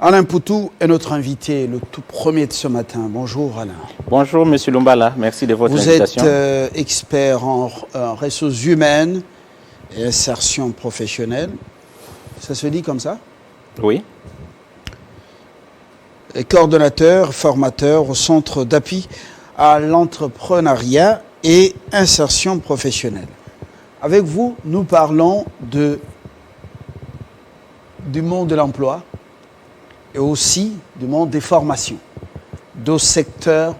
Alain Poutou est notre invité, le tout premier de ce matin. Bonjour Alain. Bonjour Monsieur Lumbala, merci de votre invitation. Vous êtes expert en ressources humaines et insertion professionnelle. Ça se dit comme ça? Oui. Et coordonnateur, formateur au centre d'appui à l'entrepreneuriat et insertion professionnelle. Avec vous, nous parlons du monde de l'emploi et aussi du monde des formations, deux secteurs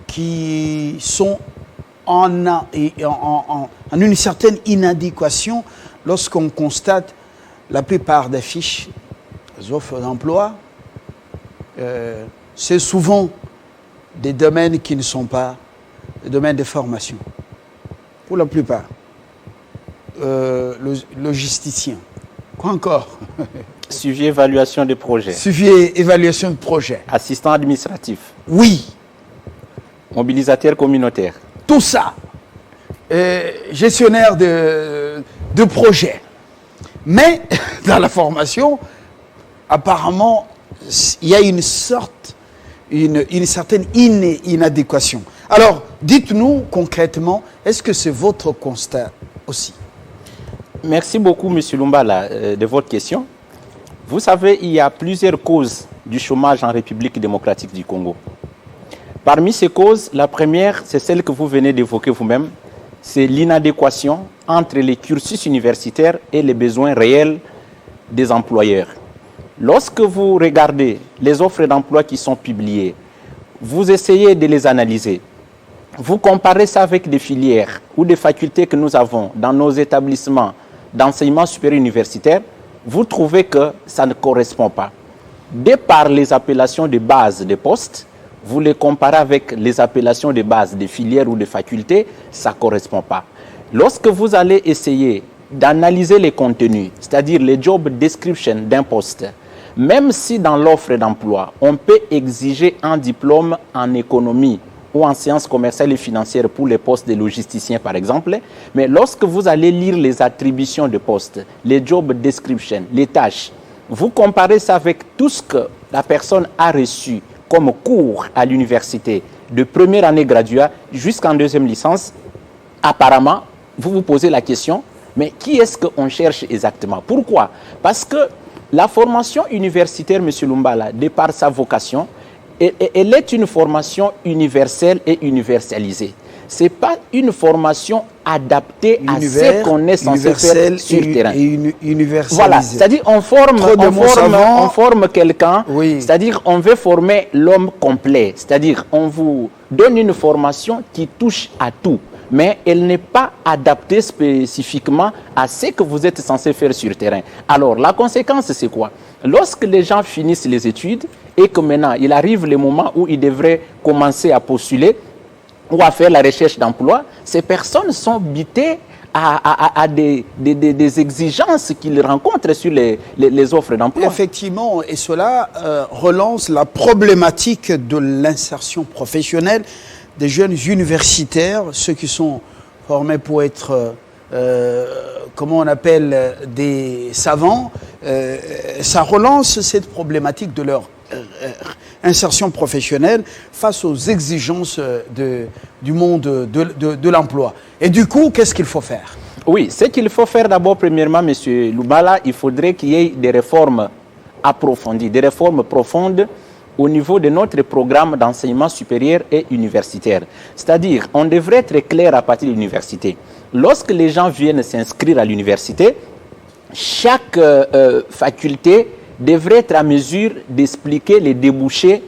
qui sont en une certaine inadéquation lorsqu'on constate la plupart des fiches, des offres d'emploi. C'est souvent des domaines qui ne sont pas des domaines de formation. Pour la plupart. Logisticien. Quoi encore? Suivi évaluation de projet. Suivi évaluation de projet. Assistant administratif. Oui. Mobilisateur communautaire. Tout ça. Gestionnaire de projet. Mais dans la formation, apparemment, il y a une certaine inadéquation. Alors, dites-nous concrètement, est-ce que c'est votre constat aussi? Merci beaucoup, M. Lumbala, de votre question. Vous savez, il y a plusieurs causes du chômage en République démocratique du Congo. Parmi ces causes, la première, c'est celle que vous venez d'évoquer vous-même, c'est l'inadéquation entre les cursus universitaires et les besoins réels des employeurs. Lorsque vous regardez les offres d'emploi qui sont publiées, vous essayez de les analyser. Vous comparez ça avec des filières ou des facultés que nous avons dans nos établissements d'enseignement supérieur universitaire, vous trouvez que ça ne correspond pas. De par les appellations de base des postes, vous les comparez avec les appellations de base des filières ou des facultés, ça ne correspond pas. Lorsque vous allez essayer d'analyser les contenus, c'est-à-dire les job description d'un poste, même si dans l'offre d'emploi, on peut exiger un diplôme en économie ou en sciences commerciales et financières pour les postes de logisticiens, par exemple, mais lorsque vous allez lire les attributions de postes, les job description, les tâches, vous comparez ça avec tout ce que la personne a reçu comme cours à l'université, de première année graduat jusqu'en deuxième licence, apparemment, vous vous posez la question, mais qui est-ce qu'on cherche exactement? Pourquoi? Parce que la formation universitaire, M. Lumbala, de par sa vocation, elle est une formation universelle et universalisée. Ce n'est pas une formation adaptée à ce qu'on est censé faire sur le terrain. Voilà, c'est-à-dire on forme quelqu'un, oui. C'est-à-dire on veut former l'homme complet, c'est-à-dire on vous donne une formation qui touche à tout, mais elle n'est pas adaptée spécifiquement à ce que vous êtes censé faire sur le terrain. Alors la conséquence c'est quoi? Lorsque les gens finissent les études et que maintenant il arrive le moment où ils devraient commencer à postuler ou à faire la recherche d'emploi, ces personnes sont butées à des exigences qu'ils rencontrent sur les offres d'emploi. Effectivement, et cela relance la problématique de l'insertion professionnelle des jeunes universitaires, ceux qui sont formés pour être, comment on appelle, des savants. Ça relance cette problématique de leur insertion professionnelle face aux exigences du monde de l'emploi. Et du coup, qu'est-ce qu'il faut faire? Oui, ce qu'il faut faire d'abord, premièrement, M. Lumbala, il faudrait qu'il y ait des réformes approfondies, des réformes profondes au niveau de notre programme d'enseignement supérieur et universitaire. C'est-à-dire, on devrait être clair à partir de l'université. Lorsque les gens viennent s'inscrire à l'université, chaque faculté devrait être à mesure d'expliquer les débouchés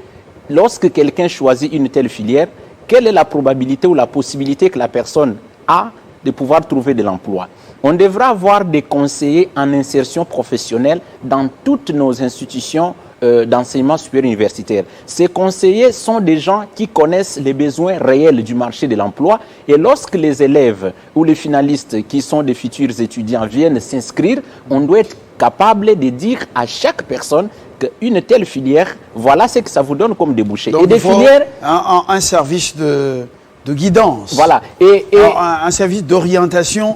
lorsque quelqu'un choisit une telle filière, quelle est la probabilité ou la possibilité que la personne a de pouvoir trouver de l'emploi. On devra avoir des conseillers en insertion professionnelle dans toutes nos institutions d'enseignement supérieur universitaire. Ces conseillers sont des gens qui connaissent les besoins réels du marché de l'emploi et lorsque les élèves ou les finalistes qui sont des futurs étudiants viennent s'inscrire, on doit être capable de dire à chaque personne qu'une telle filière, voilà ce que ça vous donne comme débouché. Donc, et des filières, un service de guidance. Voilà. Un service d'orientation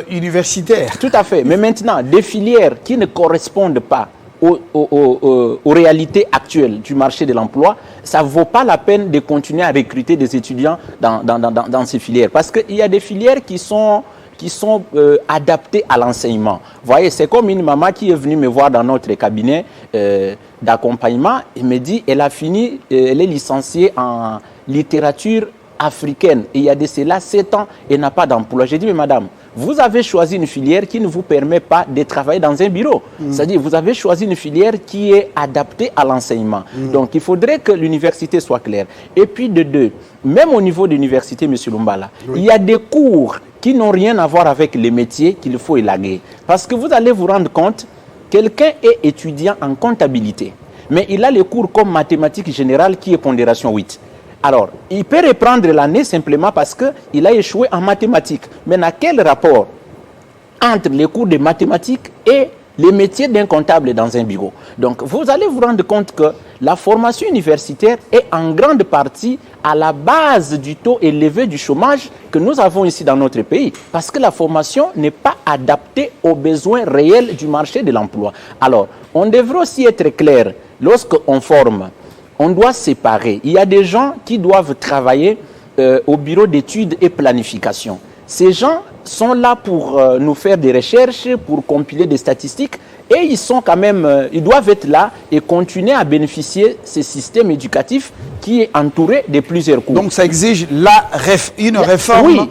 universitaire. Tout à fait. Mais maintenant, des filières qui ne correspondent pas aux réalités actuelles du marché de l'emploi, ça ne vaut pas la peine de continuer à recruter des étudiants dans ces filières. Parce qu'il y a des filières qui sont adaptées à l'enseignement. Vous voyez, c'est comme une maman qui est venue me voir dans notre cabinet d'accompagnement et me dit, elle est licenciée en littérature africaine. Et il y a de cela 7 ans, elle n'a pas d'emploi. J'ai dit, mais madame, vous avez choisi une filière qui ne vous permet pas de travailler dans un bureau. C'est-à-dire, vous avez choisi une filière qui est adaptée à l'enseignement. Donc, il faudrait que l'université soit claire. Et puis, de deux, même au niveau de l'université, M. Lumbala, il y a des cours qui n'ont rien à voir avec les métiers qu'il faut élaguer. Parce que vous allez vous rendre compte, quelqu'un est étudiant en comptabilité, mais il a les cours comme mathématiques générales qui est pondération 8. Alors, il peut reprendre l'année simplement parce qu'il a échoué en mathématiques. Mais à quel rapport entre les cours de mathématiques et les métiers d'un comptable dans un bureau? Donc, vous allez vous rendre compte que la formation universitaire est en grande partie à la base du taux élevé du chômage que nous avons ici dans notre pays. Parce que la formation n'est pas adaptée aux besoins réels du marché de l'emploi. Alors, on devrait aussi être clair lorsqu'on forme. On doit séparer. Il y a des gens qui doivent travailler au bureau d'études et planification. Ces gens sont là pour nous faire des recherches, pour compiler des statistiques, et ils sont quand même, ils doivent être là et continuer à bénéficier de ce système éducatif qui est entouré de plusieurs cours. Donc ça exige une réforme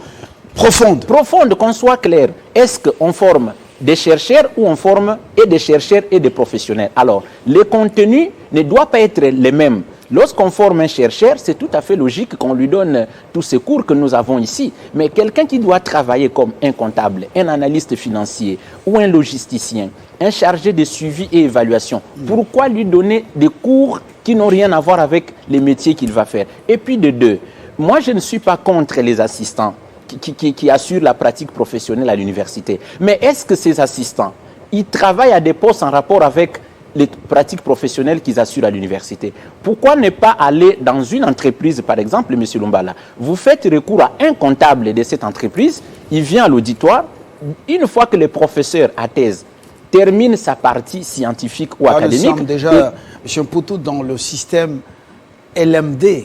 profonde. Profonde, qu'on soit clair. Est-ce qu'on forme des chercheurs ou on forme et des chercheurs et des professionnels? Alors, les contenus ne doivent pas être les mêmes. Lorsqu'on forme un chercheur, c'est tout à fait logique qu'on lui donne tous ces cours que nous avons ici. Mais quelqu'un qui doit travailler comme un comptable, un analyste financier ou un logisticien, un chargé de suivi et évaluation, pourquoi lui donner des cours qui n'ont rien à voir avec les métiers qu'il va faire? Et puis de deux, moi je ne suis pas contre les assistants qui assurent la pratique professionnelle à l'université. Mais est-ce que ces assistants, ils travaillent à des postes en rapport avec les pratiques professionnelles qu'ils assurent à l'université? Pourquoi ne pas aller dans une entreprise, par exemple, M. Lumbala, vous faites recours à un comptable de cette entreprise, il vient à l'auditoire, une fois que le professeur à thèse termine sa partie scientifique ou académique... Nous sommes déjà, M. Poutou, dans le système LMD.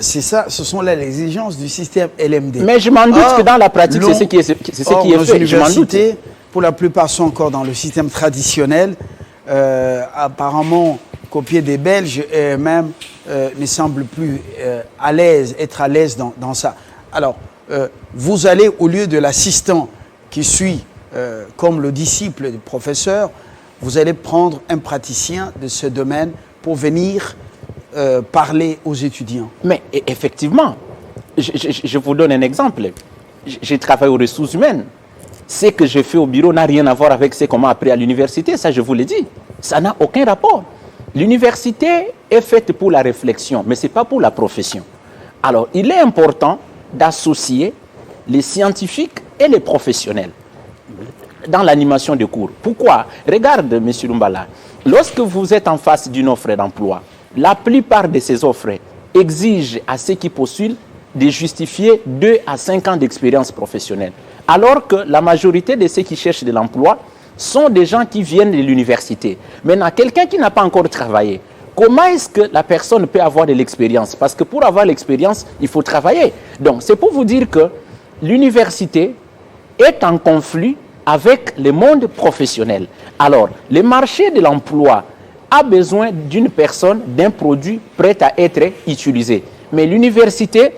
C'est ça, ce sont là les exigences du système LMD. Mais je m'en doute que dans la pratique, c'est ce qui est fait. Les universités, pour la plupart, sont encore dans le système traditionnel. Apparemment, copier des Belges et même ne semble plus être à l'aise dans ça. Alors, vous allez, au lieu de l'assistant qui suit comme le disciple du professeur, vous allez prendre un praticien de ce domaine pour venir parler aux étudiants. Mais effectivement, je vous donne un exemple. J'ai travaillé aux ressources humaines. Ce que j'ai fait au bureau n'a rien à voir avec ce qu'on m'a appris à l'université, ça je vous l'ai dit. Ça n'a aucun rapport. L'université est faite pour la réflexion, mais ce n'est pas pour la profession. Alors, il est important d'associer les scientifiques et les professionnels dans l'animation des cours. Pourquoi? Regarde, M. Lumbala, lorsque vous êtes en face d'une offre d'emploi, la plupart de ces offres exigent à ceux qui postulent de justifier 2 à 5 ans d'expérience professionnelle. Alors que la majorité de ceux qui cherchent de l'emploi sont des gens qui viennent de l'université. Maintenant, quelqu'un qui n'a pas encore travaillé, comment est-ce que la personne peut avoir de l'expérience? Parce que pour avoir l'expérience, il faut travailler. Donc, c'est pour vous dire que l'université est en conflit avec le monde professionnel. Alors, le marché de l'emploi a besoin d'une personne, d'un produit prêt à être utilisé. Mais l'université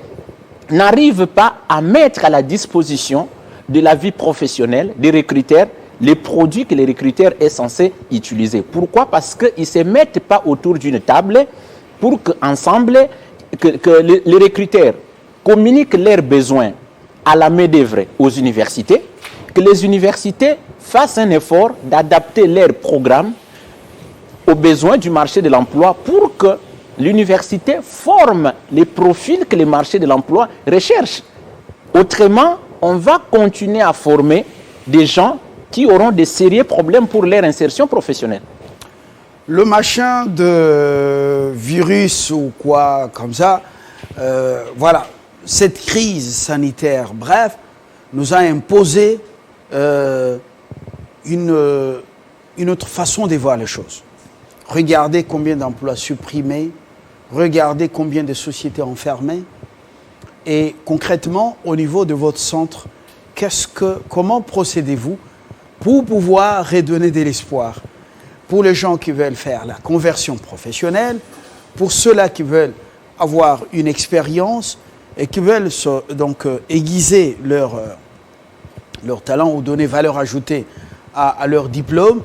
n'arrive pas à mettre à la disposition de la vie professionnelle des recruteurs les produits que les recruteurs sont censés utiliser. Pourquoi? Parce qu'ils ne se mettent pas autour d'une table pour qu'ensemble, que les recruteurs communiquent leurs besoins à la main-d'œuvre aux universités, que les universités fassent un effort d'adapter leurs programmes aux besoins du marché de l'emploi pour que l'université forme les profils que le marché de l'emploi recherche. Autrement, on va continuer à former des gens qui auront de sérieux problèmes pour leur insertion professionnelle. Le machin de virus ou quoi comme ça, voilà, cette crise sanitaire, bref, nous a imposé une une autre façon de voir les choses. Regardez combien d'emplois supprimés, regardez combien de sociétés enfermées. Et concrètement, au niveau de votre centre, comment procédez-vous pour pouvoir redonner de l'espoir pour les gens qui veulent faire la conversion professionnelle, pour ceux-là qui veulent avoir une expérience et qui veulent donc aiguiser leur talent ou donner valeur ajoutée à leur diplôme.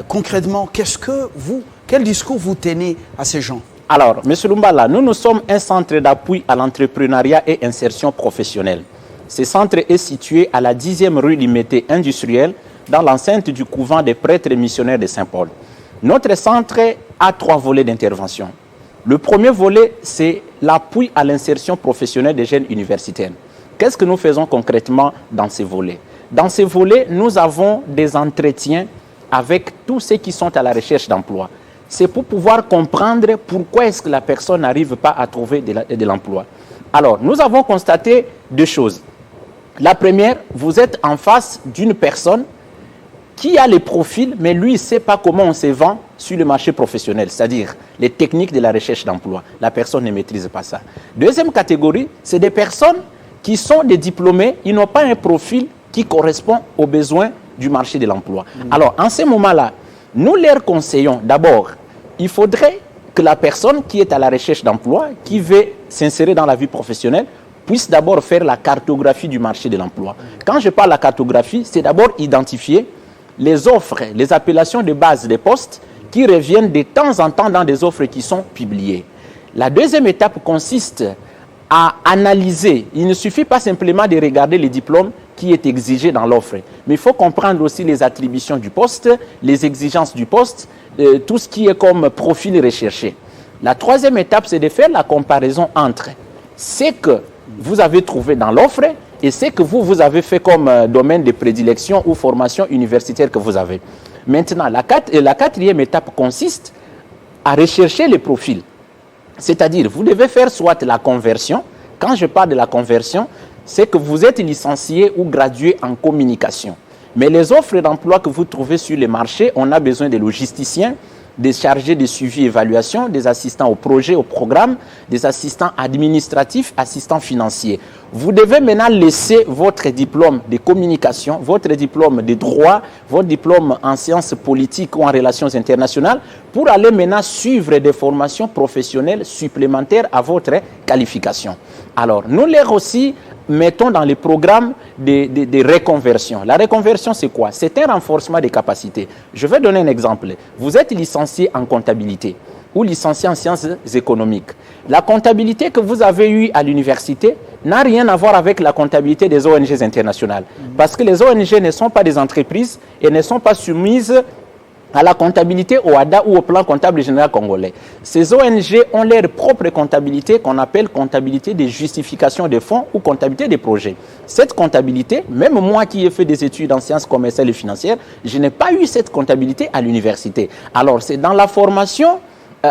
Concrètement, quel discours vous tenez à ces gens? Alors, M. Lumbala, nous sommes un centre d'appui à l'entrepreneuriat et insertion professionnelle. Ce centre est situé à la 10e rue Limité industrielle, dans l'enceinte du couvent des prêtres et missionnaires de Saint-Paul. Notre centre a 3 volets d'intervention. Le premier volet, c'est l'appui à l'insertion professionnelle des jeunes universitaires. Qu'est-ce que nous faisons concrètement dans ces volets? Dans ces volets, nous avons des entretiens avec tous ceux qui sont à la recherche d'emploi. C'est pour pouvoir comprendre pourquoi est-ce que la personne n'arrive pas à trouver de l'emploi. Alors, nous avons constaté 2 choses. La première, vous êtes en face d'une personne qui a les profils, mais lui, il ne sait pas comment on se vend sur le marché professionnel, c'est-à-dire les techniques de la recherche d'emploi. La personne ne maîtrise pas ça. Deuxième catégorie, c'est des personnes qui sont des diplômés, ils n'ont pas un profil qui correspond aux besoins du marché de l'emploi. Alors, en ce moment-là, nous leur conseillons d'abord, il faudrait que la personne qui est à la recherche d'emploi, qui veut s'insérer dans la vie professionnelle, puisse d'abord faire la cartographie du marché de l'emploi. Quand je parle de la cartographie, c'est d'abord identifier les offres, les appellations de base des postes qui reviennent de temps en temps dans des offres qui sont publiées. La deuxième étape consiste à analyser. Il ne suffit pas simplement de regarder les diplômes qui est exigé dans l'offre, mais il faut comprendre aussi les attributions du poste, les exigences du poste, tout ce qui est comme profil recherché. La troisième étape, c'est de faire la comparaison entre ce que vous avez trouvé dans l'offre et ce que vous avez fait comme domaine de prédilection ou formation universitaire que vous avez. Maintenant, la quatrième étape consiste à rechercher les profils. C'est-à-dire, vous devez faire soit la conversion. Quand je parle de la conversion, c'est que vous êtes licencié ou gradué en communication. Mais les offres d'emploi que vous trouvez sur le marché, on a besoin des logisticiens, des chargés de suivi et évaluation, des assistants au projet, au programme, des assistants administratifs, assistants financiers. Vous devez maintenant laisser votre diplôme de communication, votre diplôme de droit, votre diplôme en sciences politiques ou en relations internationales pour aller maintenant suivre des formations professionnelles supplémentaires à votre qualification. Alors, nous les aussi mettons dans les programmes de reconversion. La reconversion, c'est quoi? C'est un renforcement des capacités. Je vais donner un exemple. Vous êtes licencié en comptabilité ou licencié en sciences économiques. La comptabilité que vous avez eue à l'université n'a rien à voir avec la comptabilité des ONG internationales. Parce que les ONG ne sont pas des entreprises et ne sont pas soumises à la comptabilité au ADA ou au plan comptable général congolais. Ces ONG ont leur propre comptabilité qu'on appelle comptabilité de justification des fonds ou comptabilité des projets. Cette comptabilité, même moi qui ai fait des études en sciences commerciales et financières, je n'ai pas eu cette comptabilité à l'université. Alors c'est dans la formation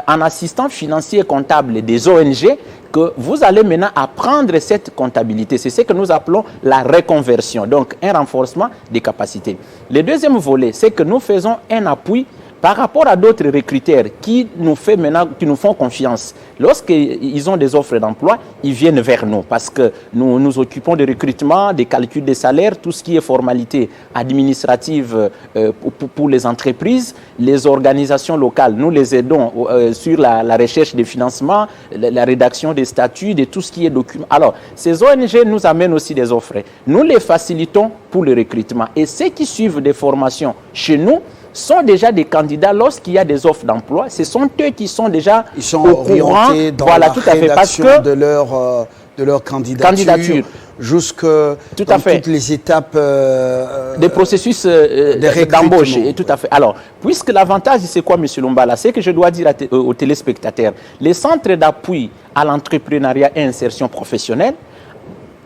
en assistant financier et comptable des ONG que vous allez maintenant apprendre cette comptabilité. C'est ce que nous appelons la reconversion, donc un renforcement des capacités. Le deuxième volet, c'est que nous faisons un appui par rapport à d'autres recruteurs qui nous font confiance. Lorsqu'ils ont des offres d'emploi, ils viennent vers nous parce que nous nous occupons de recrutement, des calculs des salaires, tout ce qui est formalité administrative pour les entreprises, les organisations locales. Nous les aidons sur la recherche des financements, la rédaction des statuts, de tout ce qui est document. Alors, ces ONG nous amènent aussi des offres. Nous les facilitons pour le recrutement. Et ceux qui suivent des formations chez nous sont déjà des candidats lorsqu'il y a des offres d'emploi. Ce sont eux qui sont déjà au courant dans la rédaction de leur candidature jusque dans toutes les étapes des processus d'embauche. Tout à fait. Alors, puisque l'avantage, c'est quoi, M. Lumbala? C'est que je dois dire aux téléspectateurs, les centres d'appui à l'entrepreneuriat et insertion professionnelle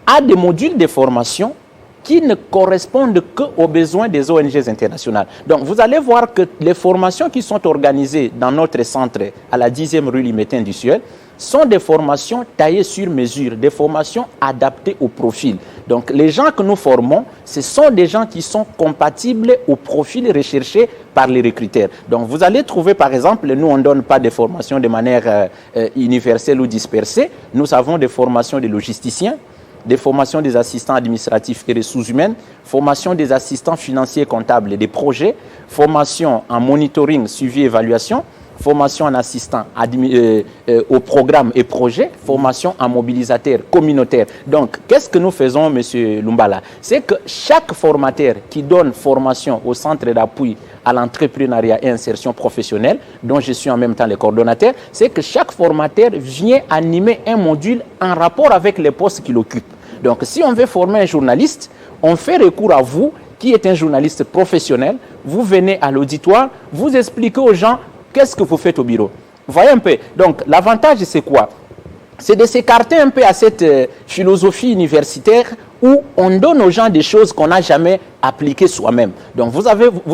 a des modules de formation qui ne correspondent qu'aux besoins des ONG internationales. Donc, vous allez voir que les formations qui sont organisées dans notre centre à la 10e rue Limité industrielle sont des formations taillées sur mesure, des formations adaptées au profil. Donc les gens que nous formons, ce sont des gens qui sont compatibles au profil recherché par les recruteurs. Donc vous allez trouver par exemple, nous on ne donne pas des formations de manière universelle ou dispersée, nous avons des formations de logisticiens, des formations des assistants administratifs et ressources humaines, formation des assistants financiers comptables et des projets, formation en monitoring, suivi, évaluation, formation en assistant au programme et projet, formation en mobilisateur communautaire. Donc, qu'est-ce que nous faisons, M. Lumbala? C'est que chaque formateur qui donne formation au centre d'appui à l'entrepreneuriat et insertion professionnelle, dont je suis en même temps le coordonnateur, c'est que chaque formateur vient animer un module en rapport avec les postes qu'il occupe. Donc, si on veut former un journaliste, on fait recours à vous, qui êtes un journaliste professionnel, vous venez à l'auditoire, vous expliquez aux gens qu'est-ce que vous faites au bureau. Vous voyez un peu. Donc, l'avantage, c'est quoi? C'est de s'écarter un peu à cette philosophie universitaire où on donne aux gens des choses qu'on n'a jamais appliquées soi-même. Donc, vous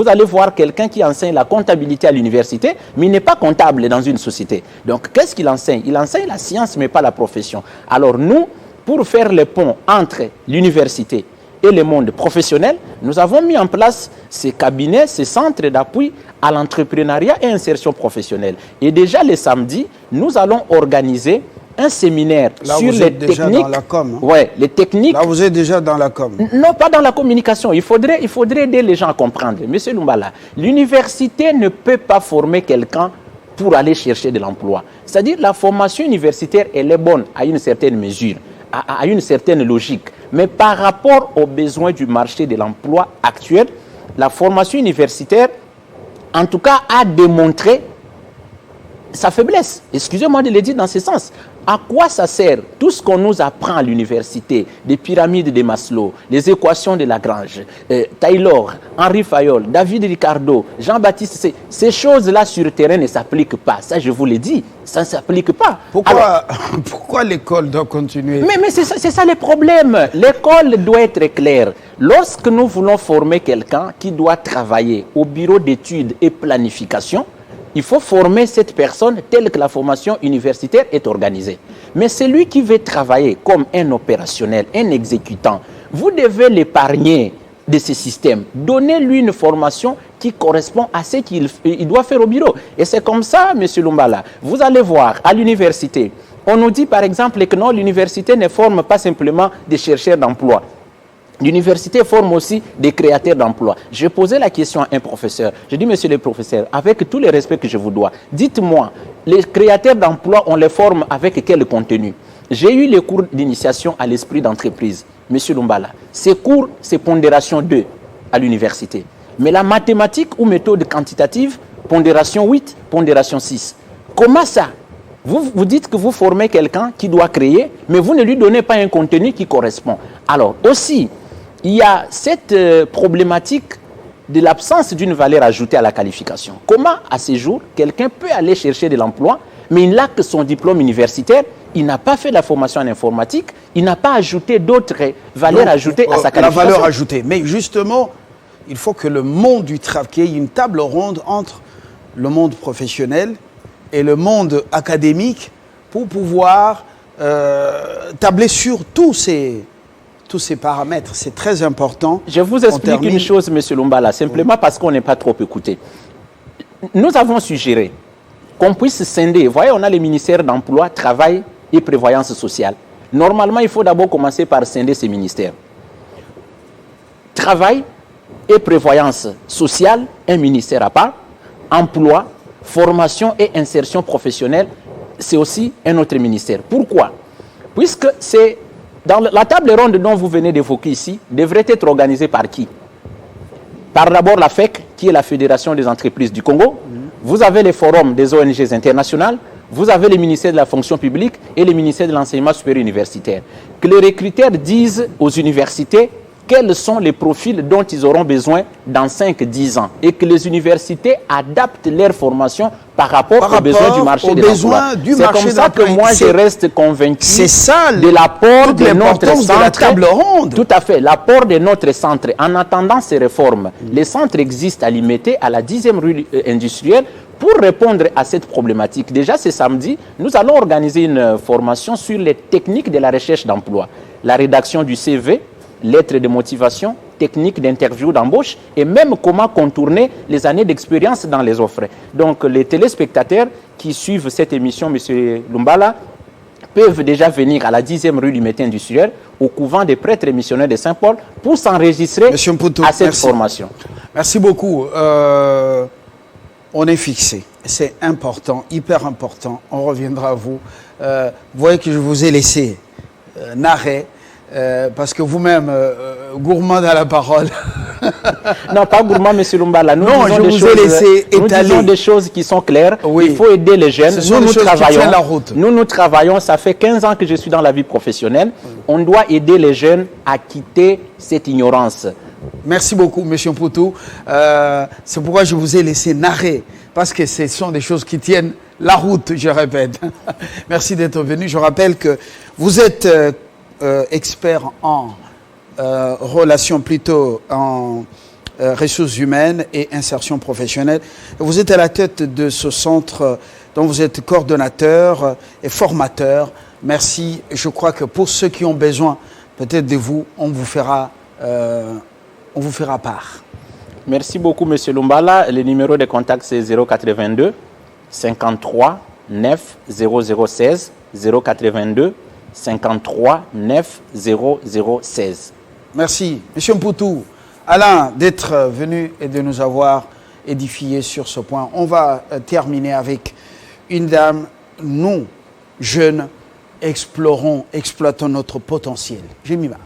allez voir quelqu'un qui enseigne la comptabilité à l'université, mais il n'est pas comptable dans une société. Donc, qu'est-ce qu'il enseigne? Il enseigne la science, mais pas la profession. Alors, nous, pour faire le pont entre l'université et le monde professionnel, nous avons mis en place ces cabinets, ces centres d'appui à l'entrepreneuriat et insertion professionnelle. Et déjà le samedi, nous allons organiser un séminaire sur les techniques. Dans la com, hein? Ouais, les techniques. Là, vous êtes déjà dans la com. Non, pas dans la communication. Il faudrait aider les gens à comprendre. Monsieur Lumbala, l'université ne peut pas former quelqu'un pour aller chercher de l'emploi. C'est-à-dire la formation universitaire, elle est bonne à une certaine mesure, à une certaine logique. Mais par rapport aux besoins du marché de l'emploi actuel, la formation universitaire, en tout cas, a démontré sa faiblesse. Excusez-moi de le dire dans ce sens. À quoi ça sert tout ce qu'on nous apprend à l'université, des pyramides de Maslow, les équations de Lagrange, Taylor, Henri Fayol, David Ricardo, Jean-Baptiste, ces choses-là sur le terrain ne s'appliquent pas. Ça, je vous l'ai dit, ça ne s'applique pas. Pourquoi l'école doit continuer? Mais c'est ça le problème. L'école doit être claire. Lorsque nous voulons former quelqu'un qui doit travailler au bureau d'études et planification, il faut former cette personne telle que la formation universitaire est organisée. Mais celui qui veut travailler comme un opérationnel, un exécutant, vous devez l'épargner de ce système. Donnez-lui une formation qui correspond à ce qu'il doit faire au bureau. Et c'est comme ça, M. Lumbala. Vous allez voir, à l'université, on nous dit par exemple que non, l'université ne forme pas simplement des chercheurs d'emploi. L'université forme aussi des créateurs d'emplois. J'ai posé la question à un professeur. Je dis, monsieur le professeur, avec tout le respect que je vous dois, dites-moi, les créateurs d'emplois, on les forme avec quel contenu? J'ai eu les cours d'initiation à l'esprit d'entreprise. Monsieur Lumbala, ces cours, c'est pondération 2 à l'université. Mais la mathématique ou méthode quantitative, pondération 8, pondération 6. Comment ça? Vous dites que vous formez quelqu'un qui doit créer, mais vous ne lui donnez pas un contenu qui correspond. Alors aussi, il y a cette problématique de l'absence d'une valeur ajoutée à la qualification. Comment, à ce jour, quelqu'un peut aller chercher de l'emploi, mais il n'a que son diplôme universitaire, il n'a pas fait la formation en informatique, il n'a pas ajouté d'autres valeurs ajoutées à sa qualification. La valeur ajoutée. Mais justement, il faut que le monde du travail, qu'il y ait une table ronde entre le monde professionnel et le monde académique pour pouvoir tabler sur tous ces paramètres. C'est très important. Je vous explique une chose, M. Lumbala, simplement parce qu'on n'est pas trop écouté. Nous avons suggéré qu'on puisse scinder. Vous voyez, on a le ministère d'Emploi, Travail et Prévoyance sociale. Normalement, il faut d'abord commencer par scinder ces ministères. Travail et Prévoyance sociale, un ministère à part. Emploi, formation et insertion professionnelle, c'est aussi un autre ministère. Pourquoi? Puisque c'est dans la table ronde dont vous venez d'évoquer ici, devrait être organisée par qui? Par d'abord la FEC, qui est la Fédération des entreprises du Congo. Vous avez les forums des ONG internationales, vous avez le ministère de la fonction publique et le ministère de l'enseignement supérieur universitaire. Que les recruteurs disent aux universités quels sont les profils dont ils auront besoin dans 5-10 ans et que les universités adaptent leur formation par rapport aux besoins du marché de l'emploi. C'est comme ça que moi je reste convaincu de l'apport de notre centre. De la table ronde. Tout à fait, l'apport de notre centre. En attendant ces réformes, les centres existent à Limete, à la 10e rue industrielle, Pour répondre à cette problématique, déjà ce samedi, nous allons organiser une formation sur les techniques de la recherche d'emploi, la rédaction du CV, lettres de motivation, techniques d'interview d'embauche et même comment contourner les années d'expérience dans les offres. Donc les téléspectateurs qui suivent cette émission, M. Lumbala, peuvent déjà venir à la 10e rue du Métain du Sueur, au couvent des prêtres et missionnaires de Saint-Paul, pour s'enregistrer à cette formation. Merci beaucoup. On est fixé. C'est important, hyper important. On reviendra à vous. Vous voyez que je vous ai laissé narrer, parce que vous-même, gourmand à la parole. Non, pas gourmand, M. Lumbala. Nous disons des choses qui sont claires. Oui. Il faut aider les jeunes. Nous travaillons. Ça fait 15 ans que je suis dans la vie professionnelle. On doit aider les jeunes à quitter cette ignorance. Merci beaucoup, M. Mpoutou. C'est pourquoi je vous ai laissé narrer, parce que ce sont des choses qui tiennent la route, je répète. Merci d'être venu. Je rappelle que vous êtes expert en relations, plutôt en ressources humaines et insertion professionnelle. Vous êtes à la tête de ce centre dont vous êtes coordonnateur et formateur. Merci. Je crois que pour ceux qui ont besoin peut-être de vous, on vous fera part. Merci beaucoup, M. Lumbala. Le numéro de contact, c'est 082 53 9 0016 082 53 9 0016. Merci. M. Mpoutou, Alain, d'être venu et de nous avoir édifié sur ce point. On va terminer avec une dame. Nous, jeunes, exploitons notre potentiel. Jemima.